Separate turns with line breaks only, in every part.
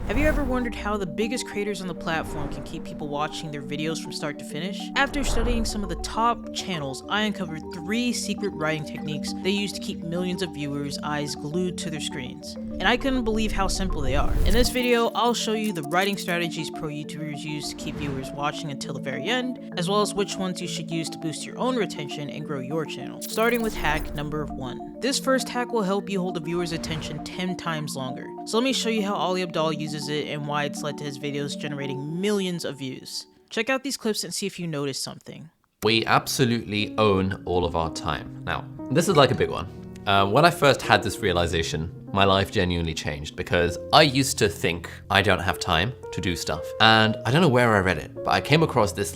Have you ever wondered how the biggest creators on the platform can keep people watching their videos from start to finish? After studying some of the top channels, I uncovered 3 secret writing techniques they use to keep millions of viewers' eyes glued to their screens. And I couldn't believe how simple they are. In this video, I'll show you the writing strategies pro YouTubers use to keep viewers watching until the very end, as well as which ones you should use to boost your own retention and grow your channel. Starting with hack number 1. This first hack will help you hold the viewer's attention 10 times longer. So let me show you how Ali Abdaal uses it and why it's led to his videos generating millions of views. Check out these clips and see if you notice something.
We absolutely own all of our time. Now, this is like a big one. When I first had this realization, my life genuinely changed because I used to think I don't have time to do stuff. And I don't know where I read it, but I came across this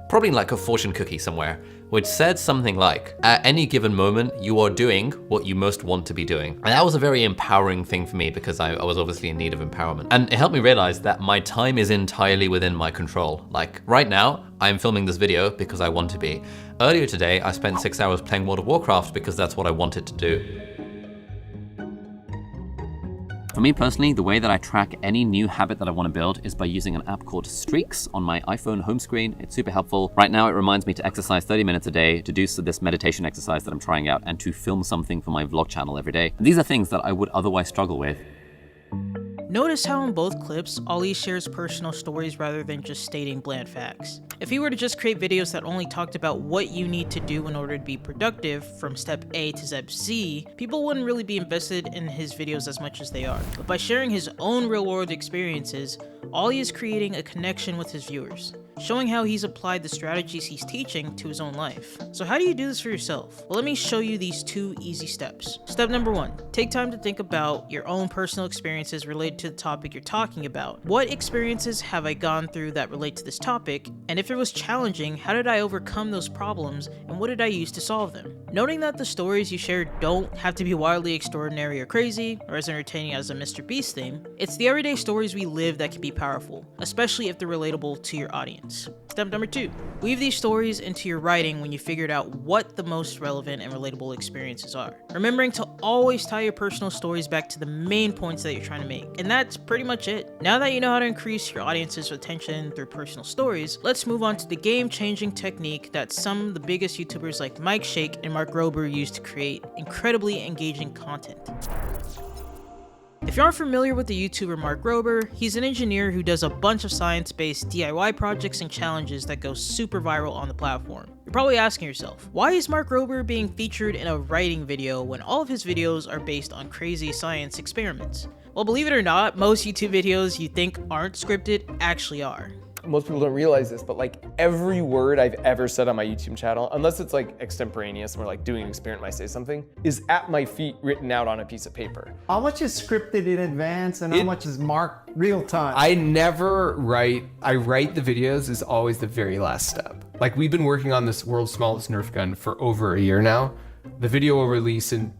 probably like a fortune cookie somewhere, which said something like, at any given moment, you are doing what you most want to be doing. And that was a very empowering thing for me because I was obviously in need of empowerment. And it helped me realize that my time is entirely within my control. Like right now, I'm filming this video because I want to be. Earlier today, I spent 6 hours playing World of Warcraft because that's what I wanted to do. For me personally, the way that I track any new habit that I want to build is by using an app called Streaks on my iPhone home screen. It's super helpful. Right now, it reminds me to exercise 30 minutes a day, to do this meditation exercise that I'm trying out, and to film something for my vlog channel every day. And these are things that I would otherwise struggle with.
Notice how in both clips, Ali shares personal stories rather than just stating bland facts. If he were to just create videos that only talked about what you need to do in order to be productive from step A to step Z, people wouldn't really be invested in his videos as much as they are. But by sharing his own real-world experiences, Ali is creating a connection with his viewers, showing how he's applied the strategies he's teaching to his own life. So how do you do this for yourself? Well, let me show you these 2 easy steps. Step number 1, take time to think about your own personal experiences related to the topic you're talking about. What experiences have I gone through that relate to this topic? And if it was challenging, how did I overcome those problems and what did I use to solve them? Noting that the stories you share don't have to be wildly extraordinary or crazy, or as entertaining as a Mr. Beast theme, it's the everyday stories we live that can be powerful, especially if they're relatable to your audience. Step number 2, weave these stories into your writing when you figured out what the most relevant and relatable experiences are. Remembering to always tie your personal stories back to the main points that you're trying to make. And that's pretty much it. Now that you know how to increase your audience's attention through personal stories, let's move on to the game-changing technique that some of the biggest YouTubers like Mike Shake and Mark Rober use to create incredibly engaging content. If you aren't familiar with the YouTuber Mark Rober, he's an engineer who does a bunch of science-based DIY projects and challenges that go super viral on the platform. You're probably asking yourself, why is Mark Rober being featured in a writing video when all of his videos are based on crazy science experiments? Well, believe it or not, most YouTube videos you think aren't scripted actually are.
Most people don't realize this, but like every word I've ever said on my YouTube channel, unless it's like extemporaneous and we're like doing an experiment, I say something, is at my feet written out on a piece of paper.
How much is scripted in advance and how much is marked real time?
I never write. I write the videos is always the very last step. Like we've been working on this world's smallest Nerf gun for over a year now. The video will release in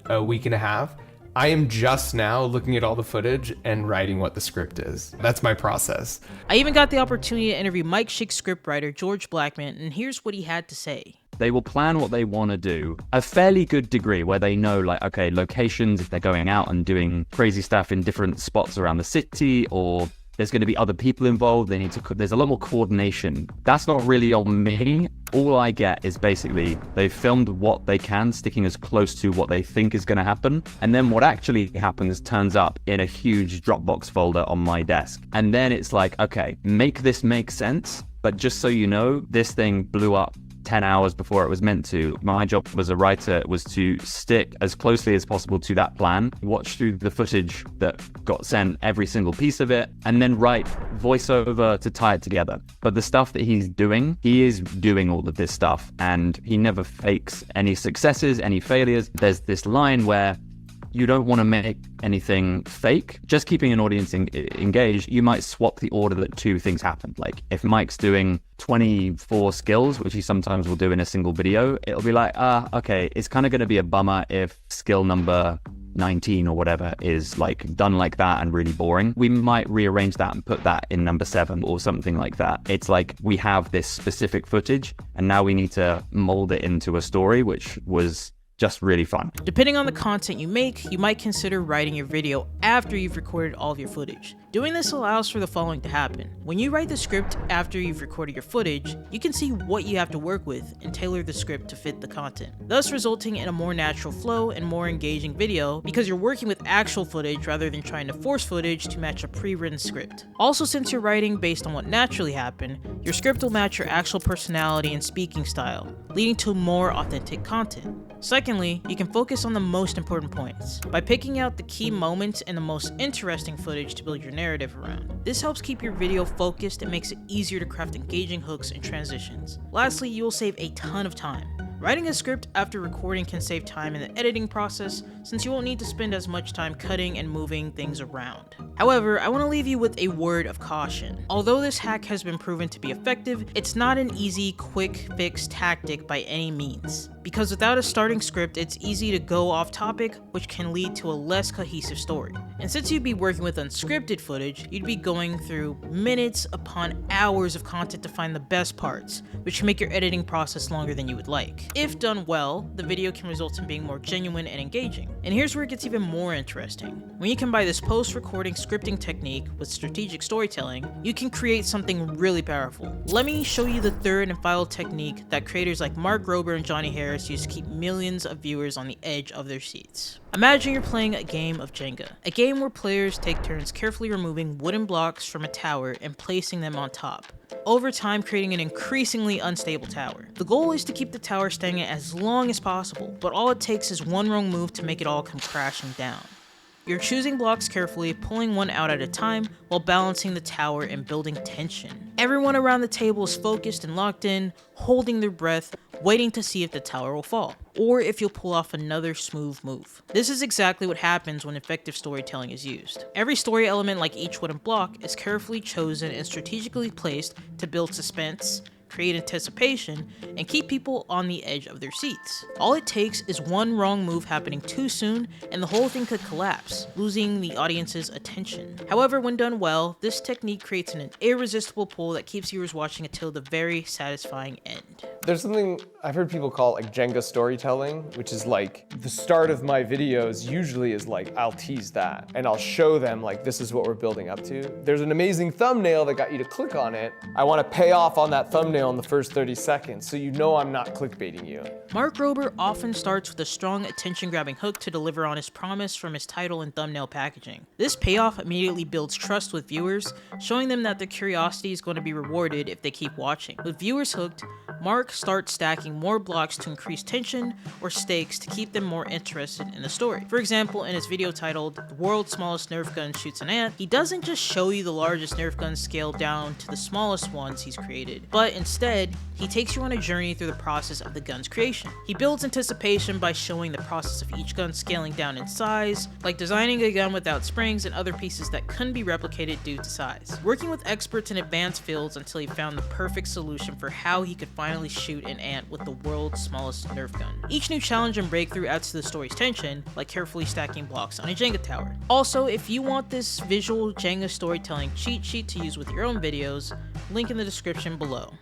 a week and a half. I am just now looking at all the footage and writing what the script is. That's my process.
I even got the opportunity to interview Mike Shake's scriptwriter, George Blackman, and here's what he had to say.
They will plan what they want to do a fairly good degree where they know like, okay, locations, if they're going out and doing crazy stuff in different spots around the city, or there's going to be other people involved. There's a lot more coordination. That's not really on me. All I get is basically they've filmed what they can, sticking as close to what they think is going to happen. And then what actually happens turns up in a huge Dropbox folder on my desk. And then it's like, okay, make this make sense. But just so you know, this thing blew up 10 hours before it was meant to. My job as a writer was to stick as closely as possible to that plan, watch through the footage that got sent, every single piece of it, and then write voiceover to tie it together. But the stuff that he is doing all of this stuff, and he never fakes any successes, any failures. There's this line where you don't want to make anything fake. Just keeping an audience engaged, you might swap the order that 2 things happen. Like if Mike's doing 24 skills, which he sometimes will do in a single video, it'll be like, okay, it's kind of going to be a bummer if skill number 19 or whatever is like done like that and really boring. We might rearrange that and put that in number 7 or something like that. It's like we have this specific footage and now we need to mold it into a story, which was just really fun.
Depending on the content you make, you might consider writing your video after you've recorded all of your footage. Doing this allows for the following to happen. When you write the script after you've recorded your footage, you can see what you have to work with and tailor the script to fit the content, thus resulting in a more natural flow and more engaging video because you're working with actual footage rather than trying to force footage to match a pre-written script. Also, since you're writing based on what naturally happened, your script will match your actual personality and speaking style, leading to more authentic content. Secondly, you can focus on the most important points by picking out the key moments and the most interesting footage to build your narrative around. This helps keep your video focused and makes it easier to craft engaging hooks and transitions. Lastly, you will save a ton of time. Writing a script after recording can save time in the editing process since you won't need to spend as much time cutting and moving things around. However, I want to leave you with a word of caution. Although this hack has been proven to be effective, it's not an easy, quick fix tactic by any means. Because without a starting script, it's easy to go off topic, which can lead to a less cohesive story. And since you'd be working with unscripted footage, you'd be going through minutes upon hours of content to find the best parts, which can make your editing process longer than you would like. If done well, the video can result in being more genuine and engaging. And here's where it gets even more interesting. When you combine this post-recording scripting technique with strategic storytelling, you can create something really powerful. Let me show you the third and final technique that creators like Mark Rober and Johnny Harris use to keep millions of viewers on the edge of their seats. Imagine you're playing a game of Jenga, a game where players take turns carefully removing wooden blocks from a tower and placing them on top, over time creating an increasingly unstable tower. The goal is to keep the tower staying as long as possible, but all it takes is one wrong move to make it all come crashing down. You're choosing blocks carefully, pulling one out at a time while balancing the tower and building tension. Everyone around the table is focused and locked in, holding their breath, waiting to see if the tower will fall, or if you'll pull off another smooth move. This is exactly what happens when effective storytelling is used. Every story element, like each wooden block, is carefully chosen and strategically placed to build suspense, create anticipation, and keep people on the edge of their seats. All it takes is one wrong move happening too soon and the whole thing could collapse, losing the audience's attention. However, when done well, this technique creates an irresistible pull that keeps viewers watching until the very satisfying end.
There's something I've heard people call like Jenga storytelling, which is like the start of my videos usually is like, I'll tease that and I'll show them like, this is what we're building up to. There's an amazing thumbnail that got you to click on it. I want to pay off on that thumbnail in the first 30 seconds, so you know I'm not clickbaiting you.
Mark Rober often starts with a strong attention-grabbing hook to deliver on his promise from his title and thumbnail packaging. This payoff immediately builds trust with viewers, showing them that their curiosity is going to be rewarded if they keep watching. With viewers hooked, Mark starts stacking more blocks to increase tension or stakes to keep them more interested in the story. For example, in his video titled "The World's Smallest Nerf Gun Shoots an Ant," he doesn't just show you the largest Nerf gun scaled down to the smallest ones he's created, but instead, he takes you on a journey through the process of the gun's creation. He builds anticipation by showing the process of each gun scaling down in size, like designing a gun without springs and other pieces that couldn't be replicated due to size. Working with experts in advanced fields until he found the perfect solution for how he could finally shoot an ant with the world's smallest Nerf gun. Each new challenge and breakthrough adds to the story's tension, like carefully stacking blocks on a Jenga tower. Also, if you want this visual Jenga storytelling cheat sheet to use with your own videos, link in the description below.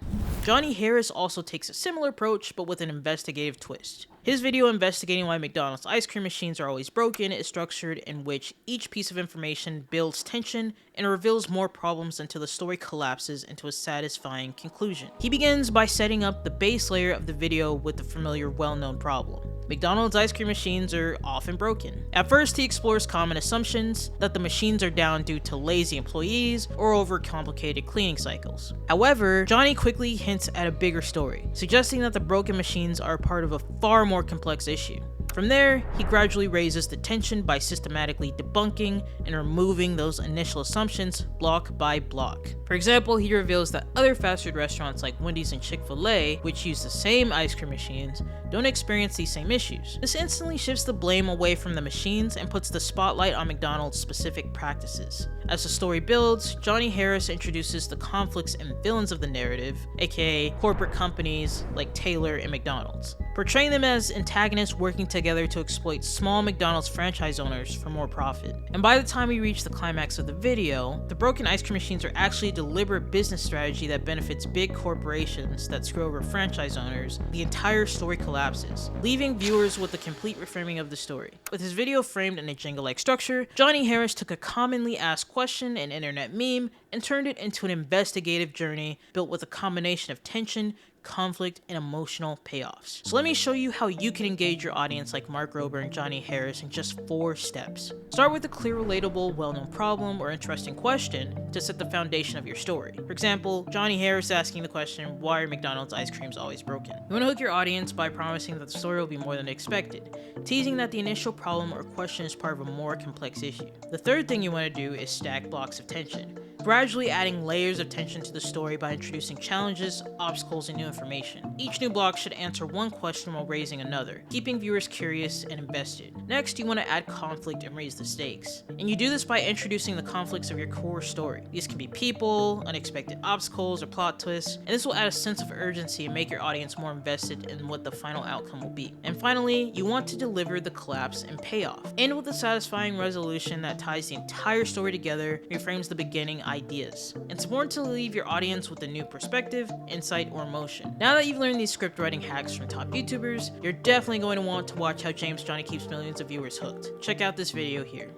Johnny Harris also takes a similar approach, but with an investigative twist. His video investigating why McDonald's ice cream machines are always broken is structured in which each piece of information builds tension and reveals more problems until the story collapses into a satisfying conclusion. He begins by setting up the base layer of the video with the familiar, well-known problem. McDonald's ice cream machines are often broken. At first, he explores common assumptions that the machines are down due to lazy employees or overcomplicated cleaning cycles. However, Johnny quickly hints at a bigger story, suggesting that the broken machines are part of a far more complex issue. From there, he gradually raises the tension by systematically debunking and removing those initial assumptions block by block. For example, he reveals that other fast food restaurants like Wendy's and Chick-fil-A, which use the same ice cream machines, don't experience these same issues. This instantly shifts the blame away from the machines and puts the spotlight on McDonald's specific practices. As the story builds, Johnny Harris introduces the conflicts and villains of the narrative, aka corporate companies like Taylor and McDonald's. portraying them as antagonists working together to exploit small McDonald's franchise owners for more profit. And by the time we reach the climax of the video, the broken ice cream machines are actually a deliberate business strategy that benefits big corporations that screw over franchise owners. The entire story collapses, leaving viewers with a complete reframing of the story. With his video framed in a Jenga-like structure, Johnny Harris took a commonly asked question, an internet meme, and turned it into an investigative journey built with a combination of tension, conflict, and emotional payoffs. So let me show you how you can engage your audience like Mark Rober and Johnny Harris in just 4 steps. Start with a clear, relatable, well-known problem or interesting question to set the foundation of your story. For example, Johnny Harris asking the question, why are McDonald's ice creams always broken? You want to hook your audience by promising that the story will be more than expected, teasing that the initial problem or question is part of a more complex issue. The third thing you want to do is stack blocks of tension, gradually adding layers of tension to the story by introducing challenges, obstacles, and new information. Each new block should answer one question while raising another, keeping viewers curious and invested. Next, you want to add conflict and raise the stakes. And you do this by introducing the conflicts of your core story. These can be people, unexpected obstacles, or plot twists, and this will add a sense of urgency and make your audience more invested in what the final outcome will be. And finally, you want to deliver the collapse and payoff. End with a satisfying resolution that ties the entire story together, reframes the beginning ideas. It's important to leave your audience with a new perspective, insight, or emotion. Now that you've learned these script writing hacks from top YouTubers, you're definitely going to want to watch how James Johnny keeps millions of viewers hooked. Check out this video here.